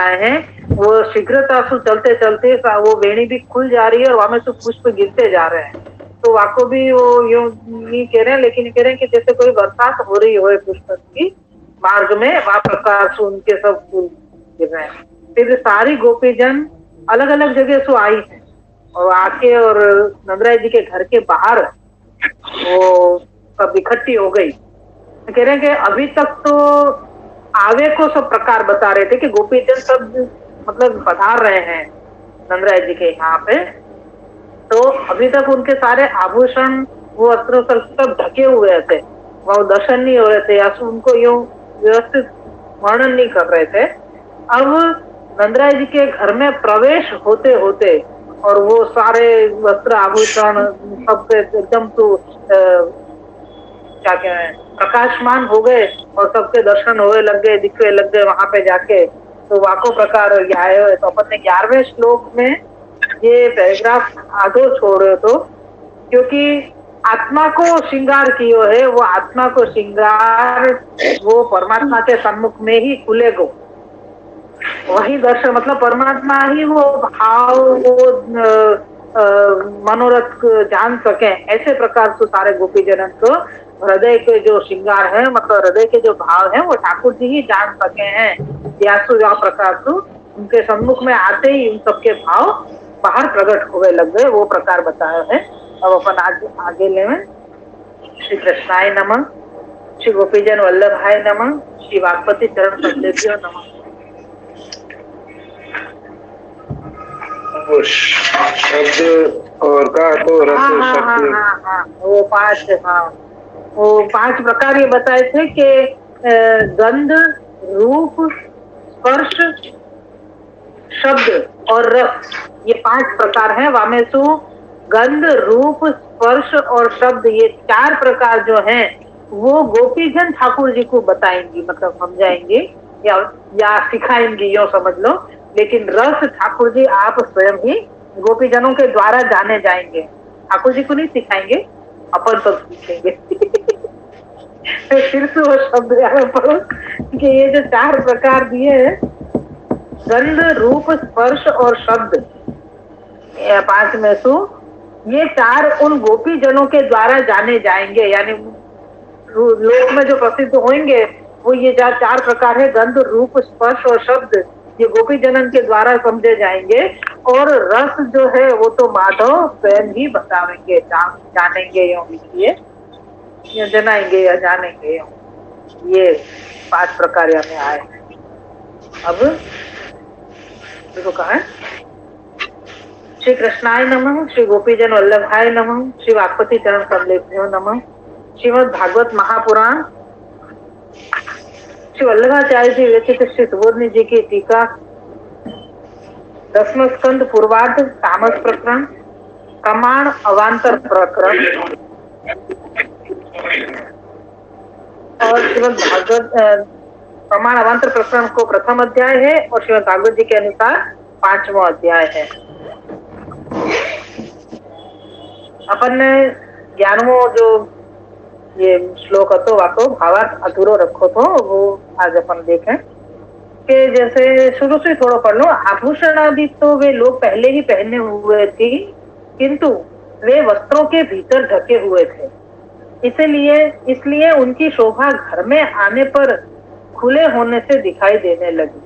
बताए हैं, वो शीघ्रता से चलते चलते वो वेणी भी खुल जा रही है और वहां में से पुष्प गिरते जा रहे हैं। तो वाको भी वो यूं नहीं कह रहे हैं, लेकिन कह रहे हैं कि जैसे कोई बरसात हो रही हो पुष्प की मार्ग में, वहां प्रकार से उनके सब फूल गिर रहे हैं। फिर सारी गोपीजन अलग अलग जगह से आई है और आके और नंदराय जी के घर के बाहर वो सब इकट्ठी हो गई। कह रहे हैं कि अभी तक तो आवे को सब प्रकार बता रहे थे कि गोपीजन सब मतलब पधार रहे हैं नंदराय जी के यहाँ पे, तो अभी तक उनके सारे आभूषण वो अस्त्र सब ढके हुए थे, वो दर्शन नहीं हो रहे थे या उनको यूं व्यवस्थित वर्णन नहीं कर रहे थे। अब नंदराय जी के घर में प्रवेश होते होते और वो सारे वस्त्र आभूषण सबके एकदम तो क्या कहें प्रकाशमान हो गए और सबके दर्शन होने लग गए, दिखने लग गए वहां पे जाके। तो वाको प्रकार आए हुए। तो अपन ने 11वें श्लोक में ये पैराग्राफ आधो छोड़ो तो, क्योंकि आत्मा को श्रृंगार कियो है, वो आत्मा को श्रृंगार वो परमात्मा के सम्मुख में ही खुलेगो। वही दर्शन मतलब परमात्मा ही वो भाव वो मनोरथ जान सके, ऐसे प्रकार से सारे गोपीजनन को हृदय के जो श्रृंगार है मतलब हृदय के जो भाव है वो ठाकुर जी ही जान सके हैं। यासु या प्रकार से उनके सम्मुख में आते ही उन सबके भाव बाहर प्रकट होने लग गए, वो प्रकार बताया है। अब अपन आगे ले श्री कृष्णाय नमः, श्री गोपीजन वल्लभाय नमः, श्री वागपति चरण कमलेभ्यो नमः। शब्द और का तो रस वो 5 प्रकार ये बताए थे कि गंध, रूप, स्पर्श, शब्द और रस, ये 5 प्रकार हैं। वामेशु गंध, रूप, स्पर्श और शब्द, ये 4 प्रकार जो हैं वो गोपीजन ठाकुर जी को बताएंगी, मतलब समझाएंगे या सिखाएंगे, यो समझ लो। लेकिन रस ठाकुर जी आप स्वयं ही गोपीजनों के द्वारा जाने जाएंगे, ठाकुर जी को नहीं सिखाएंगे, अपन सब सीखेंगे। फिर से वो शब्द पढ़ो कि ये जो 4 प्रकार दिए हैं, गंध, रूप, स्पर्श और शब्द, 5 में से ये 4 उन गोपीजनों के द्वारा जाने जाएंगे, यानी लोक में जो प्रसिद्ध होंगे वो ये 4 प्रकार है, गंध, रूप, स्पर्श और शब्द, ये गोपीजनन के द्वारा समझे जाएंगे। और रस जो है वो तो माधव स्वयं ही बताएंगे, जानेंगे यो लिखिए, या जनाएंगे या जानेंगे यो। ये 5 प्रकार में आए। अब देखो कहा है, श्री कृष्णाय नमः, श्री गोपीजन वल्लभाय नमः, श्री वागपति चरण कमलेभ्यो नमः। श्रीमद् भागवत महापुराण श्री वल्लभाचार्य जी विरचित श्री सुबोधनी जी की टीका, 10वां स्कंद पूर्वार्ध, तामस प्रकरण, प्रमाण अवांतर प्रकरण और श्रीमद् भागवत प्रमाण अवांतर प्रकरण को प्रथम अध्याय है और श्रीमद् भागवत जी के अनुसार 5वां अध्याय है। अपन ने 11वां जो ये श्लोक तो वाको भावार्थ अधूरो रखो तो वो आज अपन देखें कि जैसे शुरू से थोड़ा पढ़ लो। आभूषण आदि तो वे लोग पहले ही पहने हुए थे, किंतु वे वस्त्रों के भीतर ढके हुए थे, इसलिए उनकी शोभा घर में आने पर खुले होने से दिखाई देने लगी,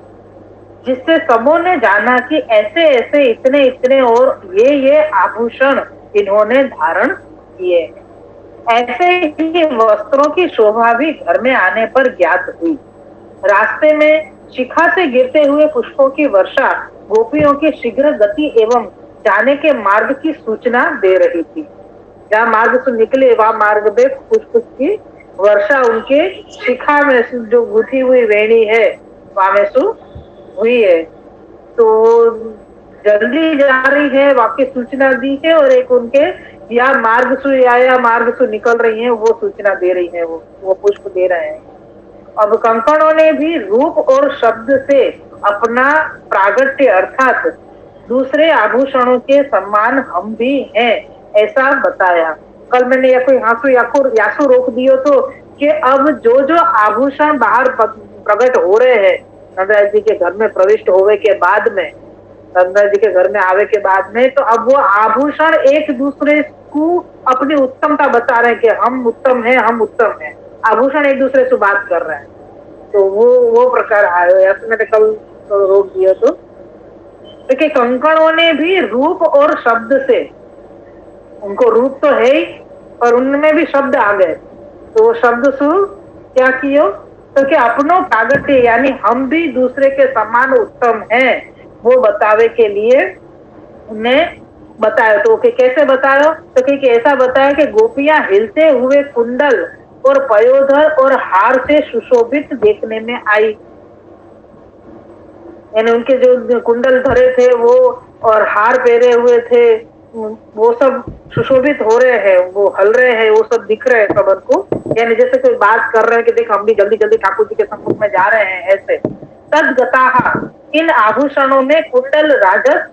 जिससे सबों ने जाना कि ऐसे ऐसे इतने इतने और ये आभूषण इन्होंने धारण किए हैं। ऐसे ही वस्त्रों की शोभा भी घर में आने पर ज्ञात हुई। रास्ते में शिखा से गिरते हुए पुष्पों की वर्षा गोपियों की शीघ्र गति एवं जाने के मार्ग की सूचना दे रही थी। जहाँ मार्ग से निकले वहां मार्ग में पुष्प की वर्षा उनके शिखा में जो गुथी हुई वेणी है वहां में हुई है, तो जल्दी जा रही है, वाक्य सूचना दी है, और एक उनके या मार्ग से निकल रही है वो सूचना दे रही है, वो पुष्प दे रहे हैं। अब कंकणों ने भी रूप और शब्द से अपना प्रागट्य अर्थात दूसरे आभूषणों के सम्मान हम भी हैं ऐसा बताया। कल मैंने या कोई यासु रोक दियो तो कि अब जो आभूषण बाहर प्रकट हो रहे हैं नंदराज जी के घर में प्रविष्ट होवे के बाद में, नंदराज जी के घर में आवे के बाद में, तो अब वो आभूषण एक दूसरे को अपनी उत्तमता बता रहे हैं कि हम उत्तम हैं, हम उत्तम हैं। आभूषण एक दूसरे से बात कर रहे हैं। तो वो प्रकार आयो, ऐसे मैंने कल रोक दिया। तो देखिए कंकणों ने भी रूप और शब्द से, उनको रूप तो है ही और उनमें भी शब्द आ गए। तो वो शब्द सु क्या कियो, तो कि अपनो प्रागट्य यानी हम भी दूसरे के समान उत्तम हैं, वो बतावे के लिए उन्हें बताया। तो कि कैसे बताया, तो कि ऐसा बताया कि गोपियां हिलते हुए कुंडल और पयोधर और हार से सुशोभित देखने में आई। यानी उनके जो कुंडल धरे थे वो और हार पहरे हुए थे, वो सब सुशोभित हो रहे हैं, वो हल रहे हैं, वो सब दिख रहे हैं सबन को। यानी जैसे कोई बात कर रहे हैं कि देख हम भी जल्दी जल्दी ठाकुर जी के सम्मुख में जा रहे हैं, ऐसे। तद्गताहा, इन आभूषणों में कुंडल राजस,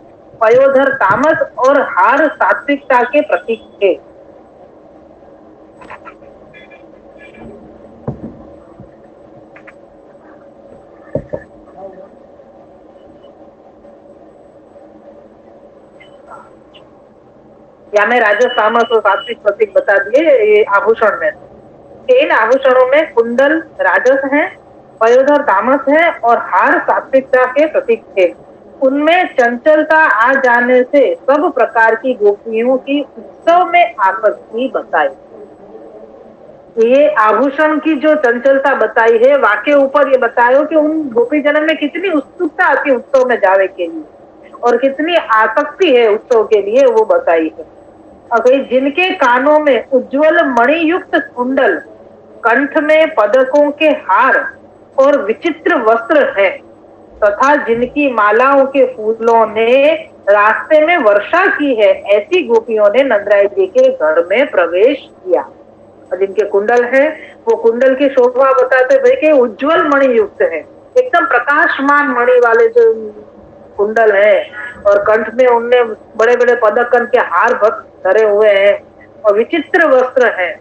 पयोधर तामस और हार सात्विकता के प्रतीक थे। या मैं राजस तामस और सात्विक प्रतीक बता दिए ये आभूषण में। इन आभूषणों में कुंडल राजस है, पयोधर तामस है और हार सात्विकता के प्रतीक थे। उनमें चंचलता आ जाने से सब प्रकार की गोपियों की उत्सव में आसक्ति बताई। ये आभूषण की जो चंचलता बताई है, वाक्य ऊपर ये बतायो कि उन गोपी जनन में कितनी उत्सुकता आती उत्सव में जावे के लिए और कितनी आसक्ति है उत्सव के लिए, वो बताई है। अगर जिनके कानों में उज्जवल मणियुक्त कुंडल, कंठ में पदकों के हार और विचित्र वस्त्र है, तथा जिनकी मालाओं के फूलों ने रास्ते में वर्षा की है, ऐसी गोपियों ने नंदराय जी के घर में प्रवेश किया। और जिनके कुंडल है वो कुंडल की शोभा बताते भाई कि उज्जवल मणि युक्त है, एकदम प्रकाशमान मणि वाले जो कुंडल है, और कंठ में उनने बड़े बड़े पदकन के हार धरे हुए हैं और विचित्र वस्त्र है।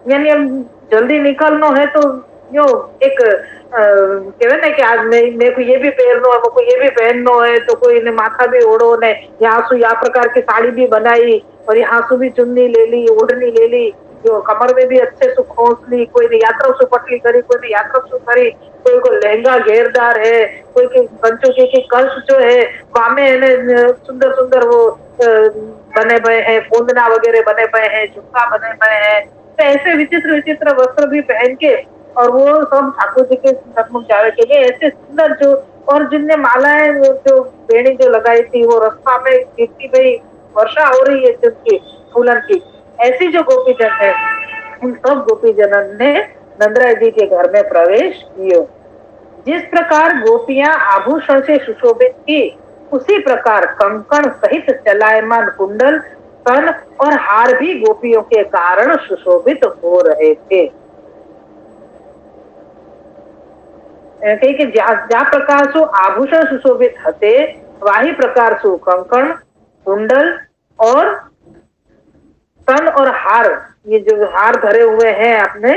यानी अब जल्दी निकलना है तो यो एक कहवे ना कि आज मेरे को ये भी पहनना है, मेरे को ये भी पहनना है, तो कोई ने माथा भी ओढ़ो ने, यहाँ से या प्रकार की साड़ी भी बनाई और यहाँ से भी चुन्नी ले ली, ओढ़नी ले ली, जो कमर में भी अच्छे से खोस ली, कोई ने यात्रा से पटली करी, कोई ने यात्रा से करी, कोई को लहंगा घेरदार है, कोई के कंचों के कल्स जो है वामे सुंदर सुंदर वो बने हुए हैं, पोंदना वगैरह बने हुए हैं, झुमका बने हुए हैं। तो ऐसे विचित्र विचित्र वस्त्र भी पहन के और वो सब ठाकुर जी के सम्मुख जावे के लिए ऐसे सुंदर जो, और जिनने मालाएं जो बेणी जो लगाई थी वो रास्ता में गिरती गई, वर्षा हो रही है जिसकी फूलन की, ऐसी जो गोपी जन है उन सब गोपी जनन ने नंदराय जी के घर में प्रवेश किया। जिस प्रकार गोपियां आभूषण से सुशोभित थी, उसी प्रकार कंकण सहित चलायमान कुंडल, सन और हार भी गोपियों के कारण सुशोभित हो रहे थे। कि ज्या प्रकार से आभूषण सुशोभित हते, वही प्रकार से कंकण, कुंडल और सन और हार, ये जो हार धरे हुए हैं अपने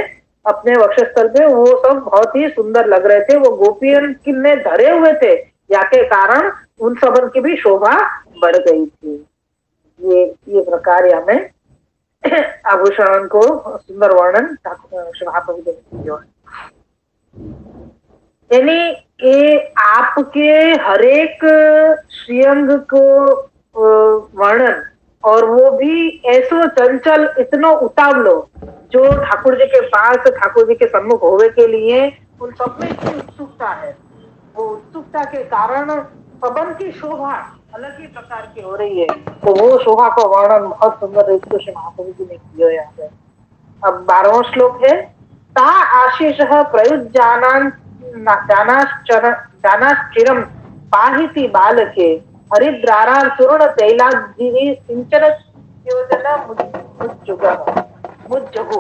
अपने वक्षस्थल पे, वो सब बहुत ही सुंदर लग रहे थे। वो गोपियन ने धरे हुए थे, याके कारण उन सबन की भी शोभा बढ़ गई थी। ये प्रकार हमें आभूषण को सुंदर वर्णन यानी कि आपके हरेक श्रीअंग को वर्णन, और वो भी ऐसो चंचल, इतनो उतावलो, जो ठाकुर जी के पास ठाकुर जी के सम्मुख होवे के लिए उन सब में इतनी उत्सुकता है। वो उत्सुकता के कारण सबन की शोभा अलग ही प्रकार की हो रही है। तो वो शोभा का वर्णन बहुत सुंदर रीति से महाप्रभु जी ने किया यहाँ पे। अब 12वां श्लोक है, ता आशीष प्रयुज्जानाश्चिरम पाहिति बालके हरिद्रारा चूर्ण तैलाजीवी सिंचन योजना मुज्जगु।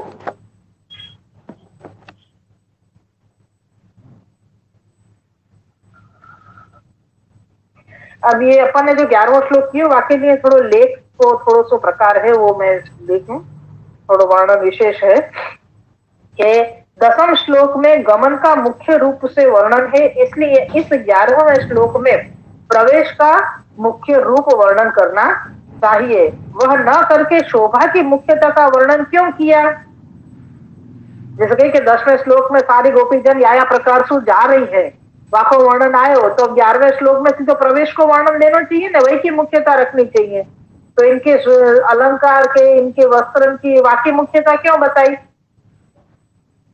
अब ये अपन ने जो 11वां श्लोक किया वाकई में थोड़ा लेख को थोड़ा सो प्रकार है, वो मैं देखूं, थोड़ा वर्णन विशेष है कि 10वें श्लोक में गमन का मुख्य रूप से वर्णन है, इसलिए इस 11वें श्लोक में प्रवेश का मुख्य रूप वर्णन करना चाहिए। वह न करके शोभा की मुख्यता का वर्णन क्यों किया? जैसे कि 10वें श्लोक में सारी गोपीजन या प्रकार से जा रही है, वाको वर्णन आए हो, तो 11वें श्लोक में तो प्रवेश को वर्णन देना चाहिए ना, वही की मुख्यता रखनी चाहिए। तो इनके अलंकार के, इनके वस्त्र की वाक्य मुख्यता क्यों बताई?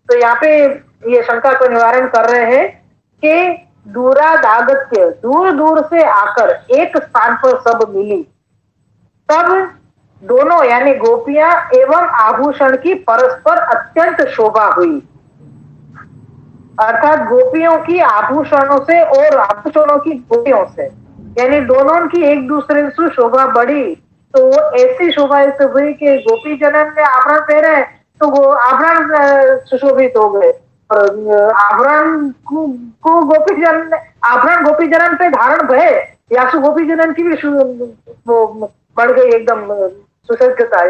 तो यहाँ पे ये शंका को निवारण कर रहे हैं कि दूरादागत्य, दूर दूर से आकर एक स्थान पर सब मिली, तब दोनों यानी गोपियां एवं आभूषण की परस्पर अत्यंत शोभा हुई। अर्थात गोपियों की आभूषणों से और आभूषणों की गोपियों से, यानी दोनों की एक दूसरे से शोभा बढ़ी। तो वो ऐसी शोभा ऐसे हुई कि गोपी जनन ने आभरण पहने तो वो आभरण सुशोभित हो गए, और आभरण को गोपी जनन, आभरण गोपी जनन पे धारण भय या गोपी जनन की भी वो बढ़ गई एकदम सुसज्जता।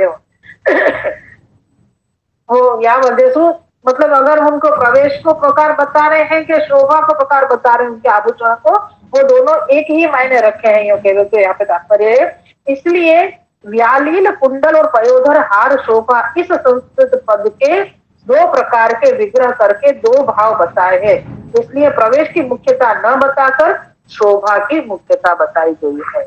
वो या वजह मतलब अगर उनको प्रवेश को प्रकार बता रहे हैं कि शोभा को प्रकार बता रहे हैं उनके आभूषण को, वो दोनों एक ही मायने रखे हैं, यो केवल तो यहाँ पे तात्पर्य है। इसलिए व्यालील कुंडल और पयोधर हार शोभा इस संस्कृत पद के दो प्रकार के विग्रह करके दो भाव बताए हैं, इसलिए प्रवेश की मुख्यता न बताकर शोभा की मुख्यता बताई गई है।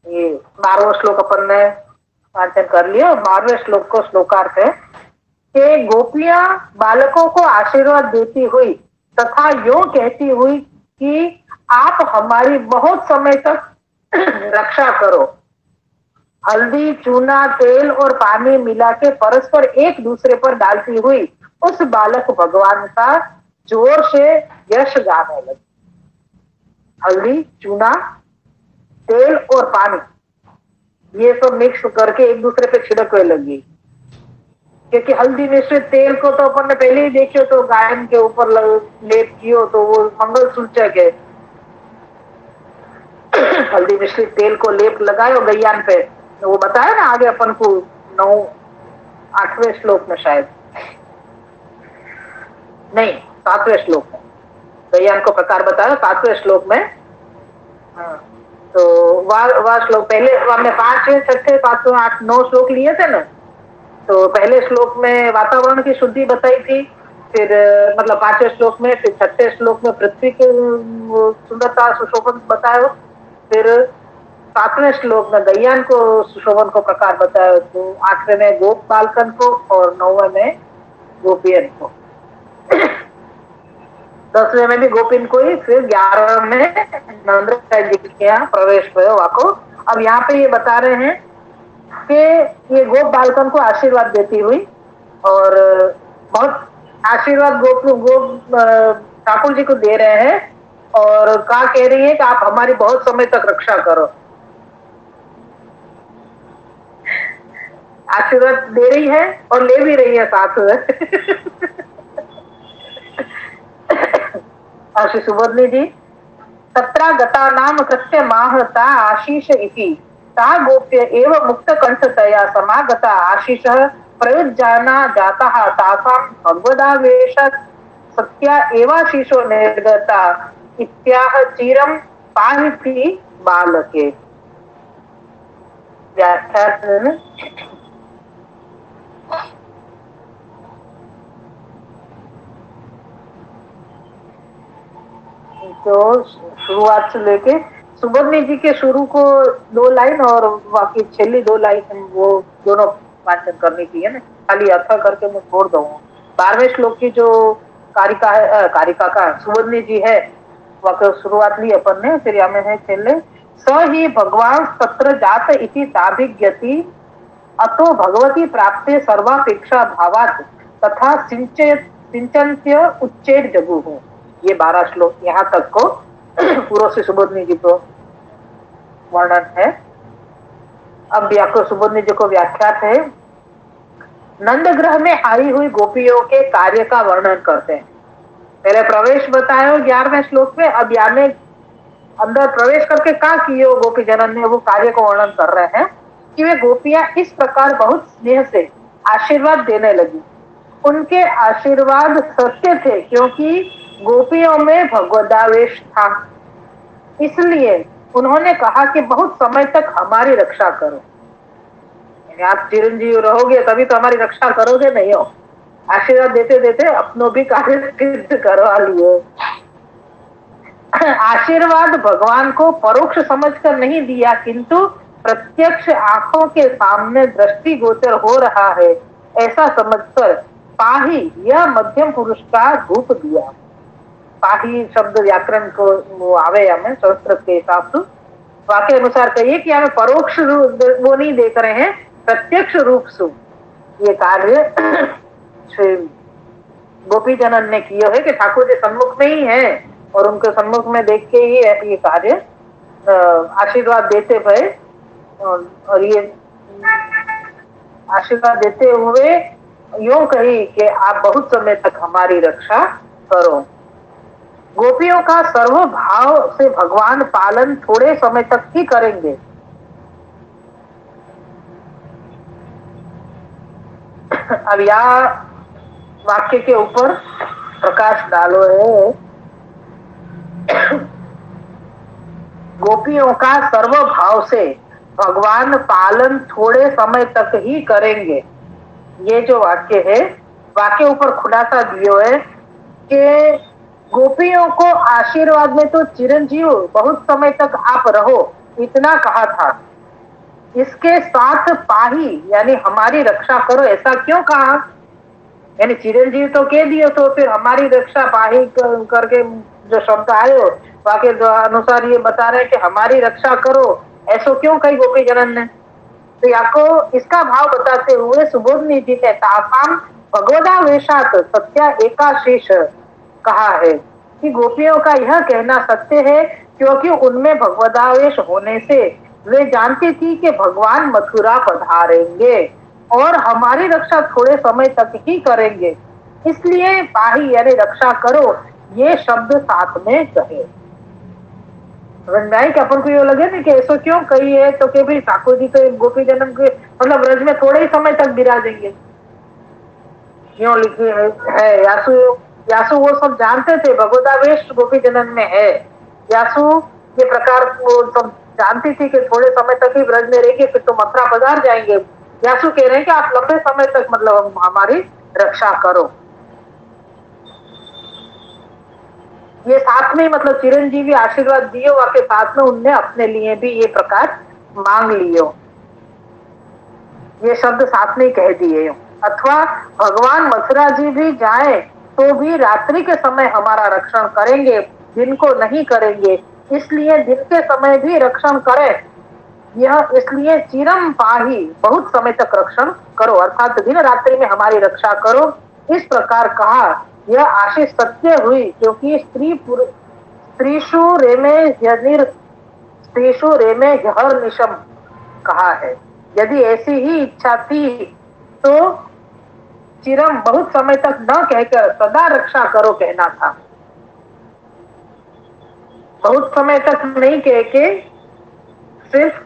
ये 12वां श्लोक अपन ने वाचन कर लिया। 12वें श्लोक को श्लोकार्थ है कि गोपियां बालकों को आशीर्वाद देती हुई तथा यूं कहती हुई कि आप हमारी बहुत समय तक रक्षा करो, हल्दी, चूना, तेल और पानी मिला के परस्पर एक दूसरे पर डालती हुई उस बालक भगवान का जोर से यश गाने लगी। हल्दी, चूना, तेल और पानी ये सब मिक्स करके एक दूसरे पे छिड़कने लगी, क्योंकि हल्दी मिश्रित तेल को तो अपन ने पहले ही देखियो, तो गायन के ऊपर लेप कियो तो वो मंगल सूचक है। हल्दी मिश्रित तेल को लेप लगायो गैयान पे, तो वो बताया ना आगे अपन को 8वें श्लोक में, शायद नहीं 7वें श्लोक में गैयान को प्रकार बताया 7वें श्लोक में। हाँ, तो वह श्लोक पहले हमने 5, 6, 7, 5, 8, 9 श्लोक लिए थे ना। तो पहले श्लोक में वातावरण की शुद्धि बताई थी, फिर मतलब 5वें श्लोक में, फिर 6ठे श्लोक में पृथ्वी की सुंदरता सुशोभन बताया, फिर 7वें श्लोक में गैयान को सुशोभन को प्रकार बताया, तो 8वें में गोप बालकन को और 9वें में गोपियन को, 10वें में भी गोपिन को ही, फिर 11वें में नंद जी के यहाँ प्रवेश हुआ वाको। अब यहाँ पे ये बता रहे हैं कि ये गोप बालकन को आशीर्वाद देती हुई, और बहुत आशीर्वाद गोप ठाकुर जी को दे रहे हैं, और कहा कह रही है कि आप हमारी बहुत समय तक रक्षा करो। आशीर्वाद दे रही है और ले भी रही है साथ में। श्री सुबोधनी जी, तत्रा गता नाम कृत्य माहता आशीष इति ता गोप्य एव मुक्त कंठतया समागता आशीष प्रयुज्जाना जाता तासां भगवदावेश सत्या एवाशीषो निर्गता इत्याह चिरं पाहिति बालके। व्याख्यान तो शुरुआत से लेके सुबोधनी जी के शुरू को 2 लाइन और बाकी छेली 2 लाइन वो दोनों वाचन करनी चाहिए ना, खाली अर्थ करके मैं छोड़ दूंगा। 12वें श्लोक की जो कारिका है, कारिका का सुबोधनी जी है, वह शुरुआत ली अपन ने, फिर यहाँ में है छेले स ही भगवान तत्र जात इति ताभिज्ञति अतो भगवती प्राप्ते सर्वापेक्षा भावात तथा सिंचन्त्य उच्चेर जगुः। ये 12 श्लोक यहाँ तक को पूर्व से सुबोधनी जी को वर्णन है। अब व्याख्या सुबोधनी जी को व्याख्यात है। नंद ग्रह में आई हुई गोपियों के कार्य का वर्णन करते हैं। पहले प्रवेश बताया 11वें श्लोक में, अब यानी अंदर प्रवेश करके क्या किए गोपी जनन ने, वो कार्य को वर्णन कर रहे हैं। कि वे गोपियां इस प्रकार बहुत स्नेह से आशीर्वाद देने लगी। उनके आशीर्वाद सत्य थे क्योंकि गोपियों में भगवदावेश था। इसलिए उन्होंने कहा कि बहुत समय तक हमारी रक्षा करो। यानी आप चिरंजीव रहोगे तभी तो हमारी रक्षा करोगे, नहीं हो आशीर्वाद देते देते अपनों भी कार्य सिद्ध करवा लिए। आशीर्वाद भगवान को परोक्ष समझकर नहीं दिया, किंतु प्रत्यक्ष आंखों के सामने दृष्टिगोचर हो रहा है ऐसा समझकर पाही यह मध्यम पुरुष का रूप दिया। पाही शब्द व्याकरण को वो आवे हमें संस्कृत के हिसाब से वाक्य अनुसार कहिए कि हमें परोक्ष वो नहीं देख रहे हैं, प्रत्यक्ष रूप से ये कार्य श्री गोपी जनन ने किया है कि ठाकुर जी सम्मुख में ही है और उनके सम्मुख में देख के ही ये कार्य आशीर्वाद देते भय और ये आशीर्वाद देते हुए यूं कही कि आप बहुत समय तक हमारी रक्षा करो। गोपियों का सर्व भाव से भगवान पालन थोड़े समय तक ही करेंगे। अब यह वाक्य के ऊपर प्रकाश डालो है। गोपियों का सर्व भाव से भगवान पालन थोड़े समय तक ही करेंगे। ये जो वाक्य है, वाक्य ऊपर खुलासा दियो है कि गोपियों को आशीर्वाद में तो चिरंजीव बहुत समय तक आप रहो इतना कहा था, इसके साथ पाही यानी हमारी रक्षा करो ऐसा क्यों कहा? यानी चिरंजीव तो कह दियो तो फिर हमारी रक्षा पाही करके जो शब्द आयो वाक्य अनुसार ये बता रहे कि हमारी रक्षा करो, ऐसो क्यों कही गोपी जनन ने? तो आपको इसका भाव बताते हुए सुबोधनी जी ने तासाम भगवदावेशात सत्या एकाशेष कहा है कि गोपियों का यह कहना सत्य है क्योंकि उनमें भगवदावेश होने से वे जानती थी कि भगवान मथुरा पधारेंगे और हमारी रक्षा थोड़े समय तक ही करेंगे, इसलिए पाही यानी रक्षा करो ये शब्द साथ में कहे। कि अपन को ये लगे ना कि ऐसा क्यों कही है, तो कि भाई ठाकुर जी तो गोपी जन्म के मतलब ब्रज में थोड़े ही समय तक विराजेंगे, क्यों लिखी है? यासु वो सब जानते थे भगवदावेश गोपी जनन में है। यासु ये प्रकार वो सब जानती थी कि थोड़े समय तक ही ब्रज में रहेंगे फिर तो मथुरा पधार जाएंगे। यासु कह रहे हैं कि आप लंबे समय तक मतलब हमारी रक्षा करो। ये साथ में मतलब चिरंजीवी आशीर्वाद दियो के साथ में उनने अपने लिए भी ये प्रकार मांग लियो, ये शब्द साथ में कह दिए। अथवा भगवान मथुरा जी भी जाए तो भी रात्रि के समय हमारा रक्षण करेंगे, दिन को नहीं करेंगे, इसलिए दिन के समय भी रक्षण करें। यह इसलिए चिरम पाही बहुत समय तक रक्षण करो अर्थात दिन रात्रि में हमारी रक्षा करो इस प्रकार कहा। यह आशीष सत्य हुई क्योंकि स्त्रीषु रेमे हरनिशम कहा है। यदि ऐसी ही इच्छा थी तो चिरम बहुत समय तक न कहकर सदा रक्षा करो कहना था। बहुत समय तक नहीं कह के सिर्फ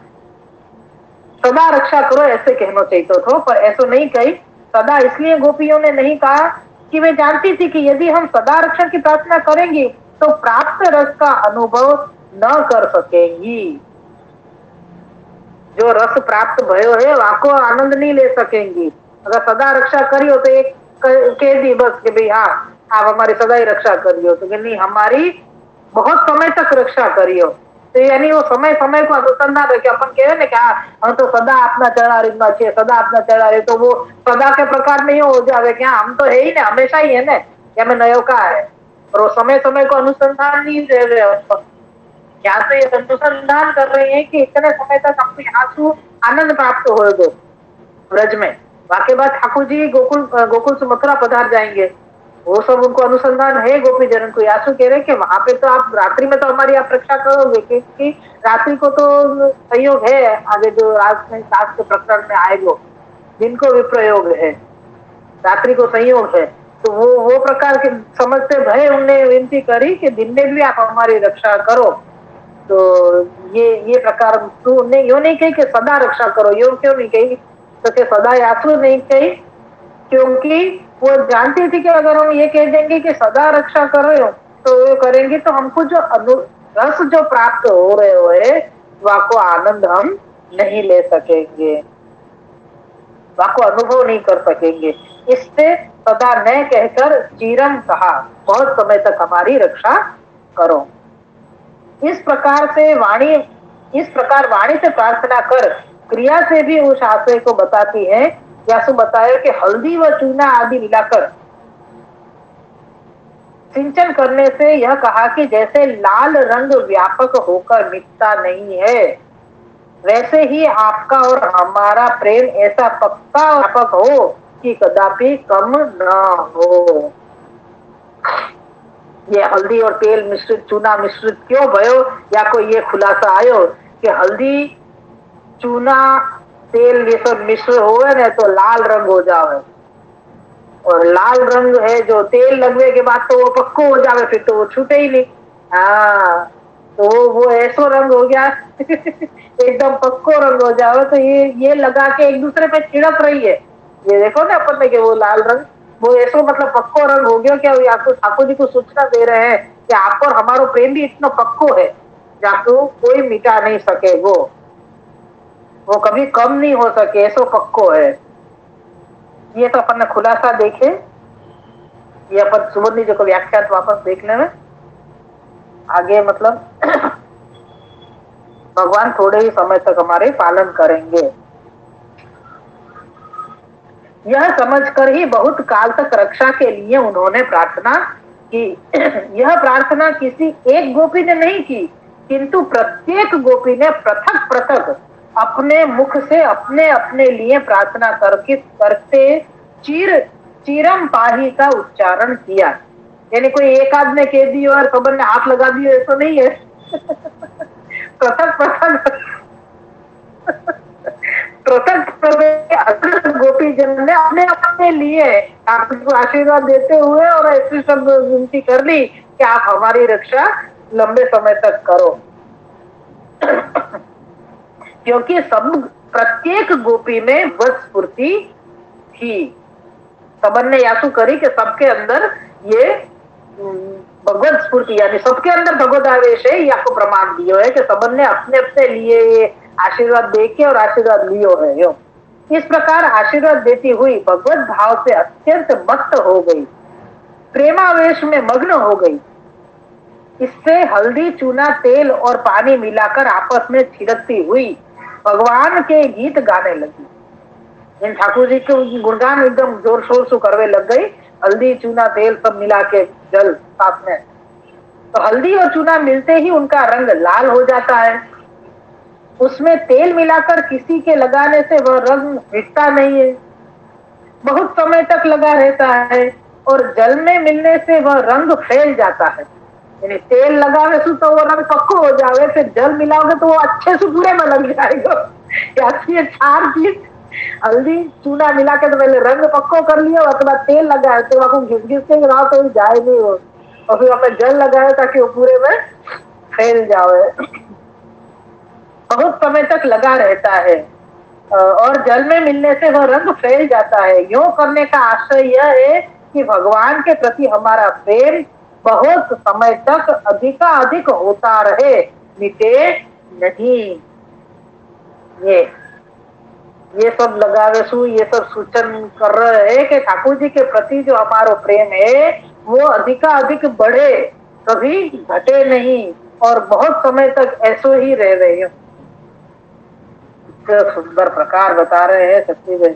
सदा रक्षा करो ऐसे कहना चाहिए तो, पर ऐसा नहीं कही। सदा इसलिए गोपियों ने नहीं कहा कि वे जानती थी कि यदि हम सदा रक्षण की प्रार्थना करेंगी तो प्राप्त रस का अनुभव न कर सकेंगी। जो रस प्राप्त भयो है वाको आनंद नहीं ले सकेंगी। अगर सदा रक्षा करियो तो एक कह दी बस कि भाई हाँ आप हमारी सदा ही रक्षा करियो, तो नहीं हमारी बहुत समय तक रक्षा करियो। तो यानी वो समय समय को अनुसंधान रखे। अपन कहे ना क्या हम तो सदा अपना चढ़ा रही चाहिए, सदा अपना चढ़ा रहे, तो वो सदा के प्रकार नहीं हो जावे क्या हम तो है ही ना, हमेशा ही है ना, क्या मैं नयो का है। और वो समय समय को अनुसंधान नहीं दे रहे, क्या तो ये अनुसंधान कर रहे हैं कि इतने समय तक अपने आंसू आनंद प्राप्त हो दो ब्रज में, वाके बाद ठाकुर जी गोकुल से मथुरा पधार जाएंगे। वो सब उनको अनुसंधान है गोपी जनन को। यासु कह रहे कि वहां पे तो आप रात्रि में तो हमारी आप रक्षा करोगे क्योंकि रात्रि को तो संयोग है, आगे जो राज के प्रकरण में आएगा दिन को भी प्रयोग है, रात्रि को संयोग है। तो वो प्रकार के समझते भय उनने विनती करी कि दिन में भी आप हमारी रक्षा करो। तो ये प्रकार तू ने यो नहीं कही कि सदा रक्षा करो, यो क्यों नहीं कही? तो के सदा यासु नहीं कही क्योंकि वो जानती थी कि अगर हम ये कह देंगे कि सदा रक्षा करो तो वो करेंगे तो हमको जो रस जो प्राप्त हो रहे हुए वह को आनंद हम नहीं ले सकेंगे, वह को अनुभव नहीं कर सकेंगे। इससे सदा न कहकर चिरम कहा, बहुत समय तक हमारी रक्षा करो। इस प्रकार वाणी से प्रार्थना कर क्रिया से भी उस आशय को बताती है। यासु बताया कि हल्दी व चूना आदि मिलाकर सिंचन करने से यह कहा कि जैसे लाल रंग व्यापक होकर मिटता नहीं है, वैसे ही आपका और हमारा प्रेम ऐसा पक्का और व्यापक हो कि कदापि कम न हो। ये हल्दी और तेल मिश्रित चूना मिश्रित क्यों भयो, या कोई ये खुलासा आयो कि हल्दी चूना तेल ये सब मिश्र होवे ना तो लाल रंग हो जावे, और लाल रंग है जो तेल लगने के बाद तो वो पक्को हो जावे, फिर तो वो छूटे ही नहीं। हाँ, तो वो ऐसा रंग हो गया एकदम पक्को रंग हो जावे। तो ये लगा के एक दूसरे पे छिड़क रही है, ये देखो ना अपन ने कि वो लाल रंग वो ऐसा मतलब पक्को रंग हो गया। क्या आपको ठाकुर जी को सूचना दे रहे हैं कि आप और हमारो प्रेम भी इतना पक्को है जाको कोई मिटा नहीं सके, वो कभी कम नहीं हो सके, ऐसा पक्को है। ये तो अपन ने खुलासा देखे, ये अपन सुबह जी को व्याख्यान वापस देख लेना आगे, मतलब भगवान थोड़े ही समय तक हमारे पालन करेंगे। यह समझकर ही बहुत काल तक रक्षा के लिए उन्होंने प्रार्थना की। यह प्रार्थना किसी एक गोपी ने नहीं की, किंतु प्रत्येक गोपी ने पृथक पृथक अपने मुख से अपने अपने लिए प्रार्थना करते चिरम पाही का उच्चारण किया। यानी कोई एक आदमी कह दियो और खबर ने हाथ लगा दियो, ऐसा नहीं है। पृथक गोपी जन ने अपने अपने लिए आपको आशीर्वाद देते हुए और ऐसी शब्द विनती कर ली कि आप हमारी रक्षा लंबे समय तक करो। क्योंकि सब प्रत्येक गोपी में वत्स्फूर्ति थी। सबन ने यासु करी कि सबके अंदर ये भगवत स्फूर्ति यानी सबके अंदर भगवत आवेश है, ये आपको प्रमाण दियो है कि सबन ने अपने अपने लिए ये आशीर्वाद देके और आशीर्वाद लियो है। यो इस प्रकार आशीर्वाद देती हुई भगवत भाव से अत्यंत मस्त हो गई, प्रेमावेश में मग्न हो गई। इससे हल्दी चूना तेल और पानी मिलाकर आपस में छिड़कती हुई भगवान के गीत गाने लगी। इन ठाकुर जी के गुणगान एकदम जोर शोर से करवे लग गई। हल्दी चूना तेल सब मिला के जल साथ में, तो हल्दी और चूना मिलते ही उनका रंग लाल हो जाता है। उसमें तेल मिलाकर किसी के लगाने से वह रंग मिटता नहीं है, बहुत समय तक लगा रहता है। और जल में मिलने से वह रंग फैल जाता है। यानी तेल लगावे तो वो रंग पक्को हो जावे, फिर जल मिलाओगे तो वो अच्छे से पूरे में लग जाएगा। ये 4 चीज हल्दी चूना मिला के तो पहले रंग पक्को कर लिया, उसके बाद तेल लगाए तो आपको घिस घिस के गिराओ तो जाए नहीं वो, और फिर आपने जल लगाया ताकि वो पूरे में फैल जावे, बहुत समय तक लगा रहता है। और जल में मिलने से वह रंग फैल जाता है। यूं करने का आशय यह है कि भगवान के प्रति हमारा प्रेम बहुत समय तक अधिकाधिक होता रहे, मिटे नहीं। ये सब लगावे सु ये सब सूचन कर रहे हैं कि ठाकुर जी के प्रति जो हमारा प्रेम है वो अधिकाधिक बढ़े, कभी घटे नहीं, और बहुत समय तक ऐसो ही रह रहे हैं। सुंदर प्रकार बता रहे हैं सच्ची में,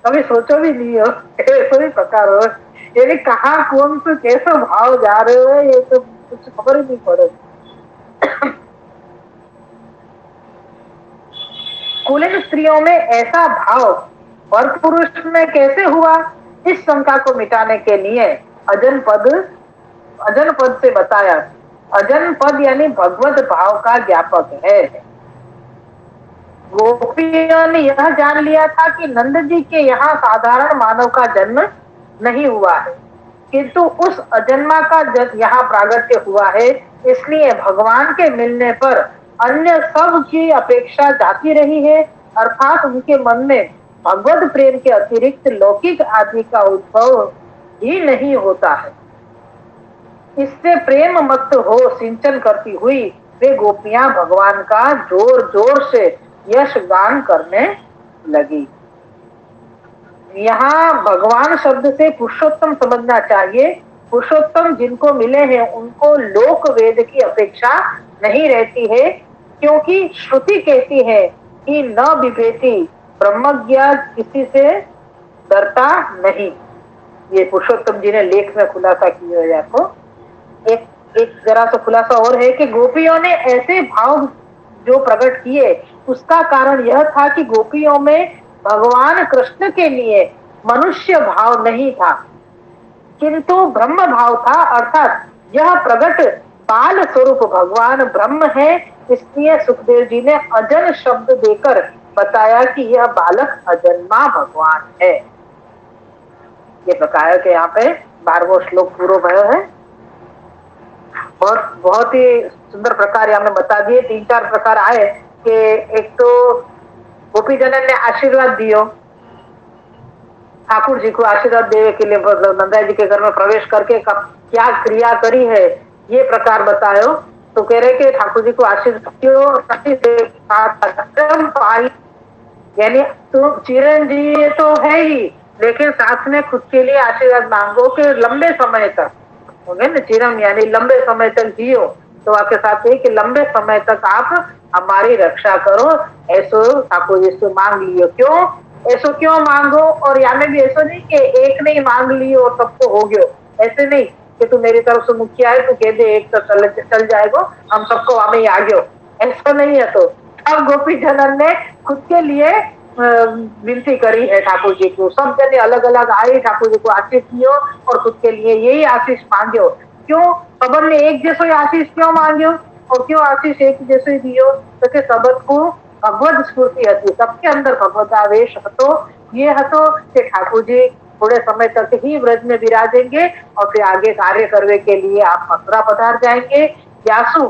कभी सोचो भी नहीं हो ऐसा ही प्रकार हो। यानी कहाँ कौन से कैसे भाव जा रहे हो ये तो कुछ खबर ही नहीं पड़े। कुलीन स्त्रियों में ऐसा भाव और पुरुष में कैसे हुआ, इस शंका को मिटाने के लिए अजन पद से बताया। अजन पद यानी भगवत भाव का ज्ञापक है। गोपियों ने यह जान लिया था कि नंद जी के यहाँ साधारण मानव का जन्म नहीं हुआ है, किंतु उस अजन्मा का जब यहाँ प्रागट्य हुआ है, इसलिए भगवान के मिलने पर अन्य सब की अपेक्षा जाती रही है, अर्थात उनके मन में भगवत प्रेम के अतिरिक्त लौकिक आदि का उद्भव ही नहीं होता है। इससे प्रेम मत हो सिंचन करती हुई वे गोपियां भगवान का जोर जोर से यश गान करने लगी। यहाँ भगवान शब्द से पुरुषोत्तम समझना चाहिए। पुरुषोत्तम जिनको मिले हैं उनको लोक वेद की अपेक्षा नहीं रहती है, क्योंकि श्रुति कहती है कि न विभेति ब्रह्मज्ञ किसी से डरता नहीं। ये पुरुषोत्तम जी ने लेख में खुलासा किया है। आपको एक जरा सा खुलासा और है कि गोपियों ने ऐसे भाव जो प्रकट किए, उसका कारण यह था कि गोपियों में भगवान कृष्ण के लिए मनुष्य भाव नहीं था, किंतु ब्रह्म भाव था, अर्थात यह प्रकट बाल स्वरूप भगवान ब्रह्म है। इसलिए सुखदेव जी ने अजन शब्द देकर बताया कि यह बालक अजन्मा भगवान है। ये बताया कि यहाँ पे 12वां श्लोक पूरा भयो है। बहुत ही सुंदर प्रकार हमने बता दिए। 3-4 प्रकार आए कि एक तो गोपी जनन ने आशीर्वाद दियो, ठाकुर जी को आशीर्वाद देने के लिए नंदा जी के घर में प्रवेश करके क्या क्रिया करी है, ये प्रकार बतायो। तो कह रहे कि ठाकुर जी को आशीर्वाद यानी तो चिरंजीवी तो है ही, लेकिन साथ में खुद के लिए आशीर्वाद मांगो कि लंबे समय तक होंगे ना, चिरम यानी लंबे समय तक जियो। तो आपके साथ है कि लंबे समय तक आप हमारी रक्षा करो, ऐसो ठाकुर जी से मांग लियो। क्यों ऐसो क्यों मांगो? और यानी भी ऐसा नहीं कि एक नहीं मांग लियो और सबको हो गयो, ऐसे नहीं कि तू मेरी तरफ से मुखिया है, तू कह दे एक तो चल जाएगा, हम सबको वहां आ गयो, ऐसा नहीं है। तो अब गोपी जनन ने खुद के लिए विनती करी है ठाकुर जी को। सब जने अलग अलग आए, ठाकुर जी को आशीष दियो और खुद के लिए यही आशीष मांगो। क्यों सबन ने एक जैसे आशीष क्यों मांगो और क्यों आशीष एक जैसे दियो? तो सबन को भगवत स्फूर्ति हती, सबके अंदर भगवत आवेश हतो। ये हतो कि ठाकुर जी थोड़े समय तक ही व्रज में विराजेंगे और फिर आगे कार्य करने के लिए आप मथुरा पधार जाएंगे। यासु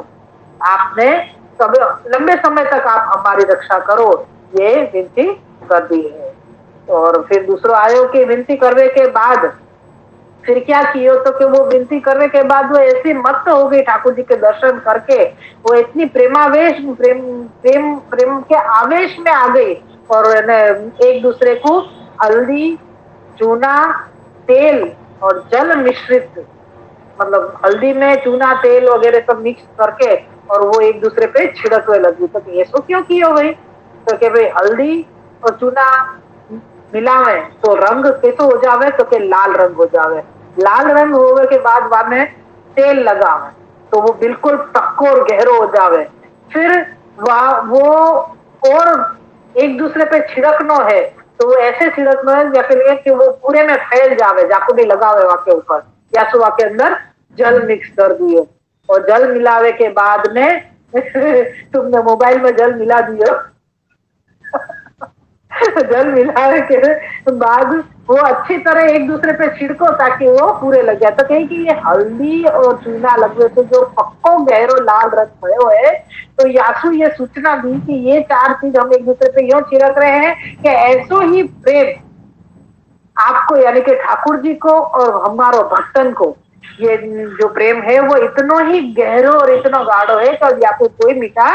आपने सब लंबे समय तक आप हमारी रक्षा करो, ये विनती कर दी है। और फिर दूसरा आयो कि विनती करने के बाद फिर क्या कियो? तो कि वो विनती करने के बाद वो ऐसी मस्त हो गई ठाकुर जी के दर्शन करके, वो इतनी प्रेमावेश प्रेम के आवेश में आ गई और एक दूसरे को हल्दी, चूना, तेल और जल मिश्रित, मतलब हल्दी में चूना, तेल वगैरह सब मिक्स करके और वो एक दूसरे पे छिड़कने लगी। तो ये सो क्यों किया भाई? तो कि भाई हल्दी और चूना मिलावे तो रंग कैसे हो जावे? तो के लाल रंग हो जावे। लाल रंग होने के बाद बाद में तेल लगावे तो वो बिल्कुल पक्को और गहरो हो जावे। फिर वो और एक दूसरे पे छिड़कनो है तो वो ऐसे छिड़कनो है जैसे कि वो पूरे में फैल जावे, जाको भी लगावे वहां के ऊपर, या तो वहां के अंदर जल मिक्स कर दियो और जल मिलावे के बाद में तुमने मोबाइल में जल मिला दियो जल मिलाने के बाद वो अच्छी तरह एक दूसरे पे छिड़को ताकि वो पूरे लग जाए। तो कहीं कि ये हल्दी और चूना लगे तो जो पक्को गहरो लाल रंग भयो है, तो यासु ये सूचना दी कि ये 4 चीज हम एक दूसरे पे यूं छिड़क रहे हैं कि ऐसो ही प्रेम आपको यानी कि ठाकुर जी को और हमारो भक्तन को ये जो प्रेम है वो इतना ही गहरो और इतना गाढ़ो है कि या तो कोई मिटा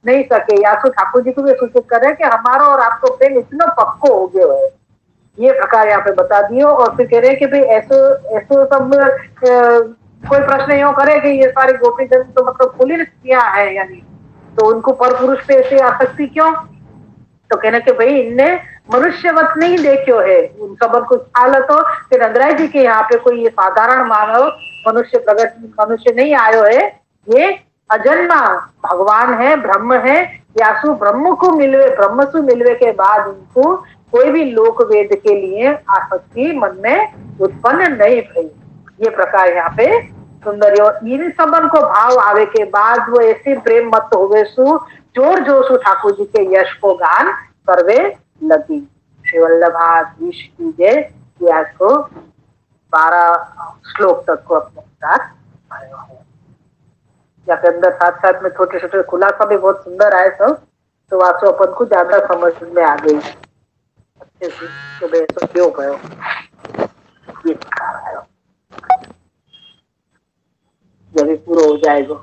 नहीं सके। या तो ठाकुर जी को भी सूचित कर रहे कि हमारा और आपको प्रेम इतना पक्को हो गया है, ये प्रकार यहाँ पे बता दियो। और फिर कह रहे कि भाई ऐसो सब कोई प्रश्न यूं करे कि ये सारी गोपी जन तो मतलब पुलिस किया है, यानी तो उनको पर पुरुष पे ऐसे आसक्ति क्यों? तो कहना कि भाई इनने मनुष्यवत नहीं देखो है, उन सबन को हालत हो कि नंदराय जी के यहाँ पे कोई ये साधारण मानव मनुष्य नहीं आयो है, ये अजन्मा भगवान है, ब्रह्म है। यासु ब्रह्म से मिलवे के बाद उनको कोई भी लोक वेद के लिए आसक्ति मन में उत्पन्न नहीं भई। ये प्रकार यहाँ पे सुंदर। इन सबन को भाव आवे के बाद वो ऐसे प्रेम मत होवे सु जोर जोशु ठाकुर जी के यश को गान करवे लगी। श्री वल्लभाधीश की जय। को 12 श्लोक तक को अपने साथ आयो है। या के अंदर साथ साथ में छोटे छोटे खुलासा भी बहुत सुंदर आए सब, तो वाचो अपन को ज्यादा समझ में आ गई अच्छे से तो भाई ऐसा क्यों कहो ये जब भी पूरा हो जाएगा